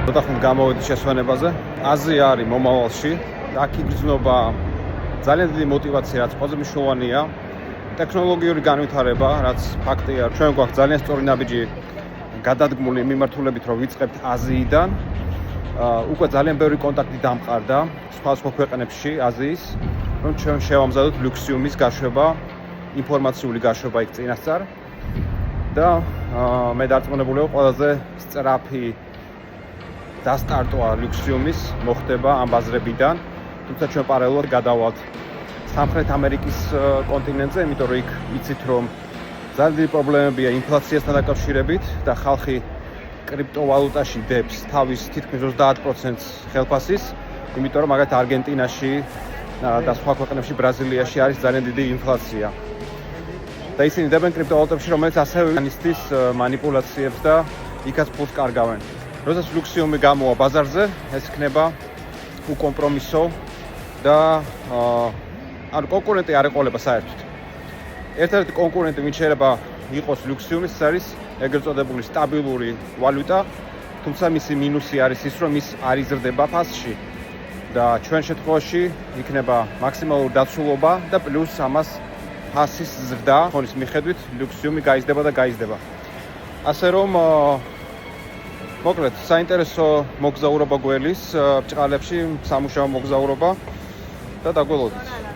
Ოთახუნ გამოვედი შესვენებაზე. აზია არის მომავალში. აქ იგრძნობა ძალიან დიდი мотиваცია, რაც ყველაზე მნიშვნელოვანია. ტექნოლოგიური განვითარება, რაც ფაქტია, ჩვენ გვაქვს ძალიან სწორი ნაბიჯი გადადგმული მიმართულებით, რომ ვიწყებთ აზიიდან. უკვე ძალიან ბევრი კონტაქტი დამყარდა სხვადასხვა ქვეყნებში აზიის, რომ ჩვენ შევამზადოთ ლუქსიუმის გაშვება, ინფორმაციული გაშვება იქ წინასწარ. და მე დარწმუნებული ვარ, ყველაზე სწრაფი დასტარტვა ლუქსიუმის მოხდება ამ ბაზრებიდან, თუმცა ჩვენ პარალელურად გადავალთ სამხრეთ ამერიკის კონტინენტზე, იმიტომ რომ იქ იცით რომ ძალიან დიდი პრობლემებია ინფლაციასთან დაკავშირებით და ხალხი კრიპტოვალუტაში დებს თავის თითქმის 30% ხელფასის, იმიტომ რომ მაგალითად არგენტინაში და სხვა ქვეყნებში, ბრაზილიაში არის ძალიან დიდი ინფლაცია. და ისინი დებენ კრიპტოვალუტებში, რომელიც ასევე ანისტის მანიპულაციებს და იქაც ფულს კარგავენ. როდესაც ლუქსიუმი გამოვა ბაზარზე, ეს იქნება უკომპრომისო და ანუ კონკურენტი არ ეყოლება საერთოდ. ერთ-ერთი კონკურენტი ვინც შეიძლება იყოს ლუქსიუმის, ეს არის ეგრეთ წოდებული სტაბილური ვალუტა, თუმცა მისი მინუსი არის ის, რომ ის არ იზრდება ფასში და ჩვენ შემთხვევაში იქნება მაქსიმალური დაცულობა და პლუს ამას ფასის ზრდა, ხონის მიხედვით ლუქსიუმი გაიზრდება და გაიზრდება. ასე რომ მოკლედ საინტერესო მოგზაურობა გველის ბჭყალებში, სამუშაო მოგზაურობა და დაგველოდით.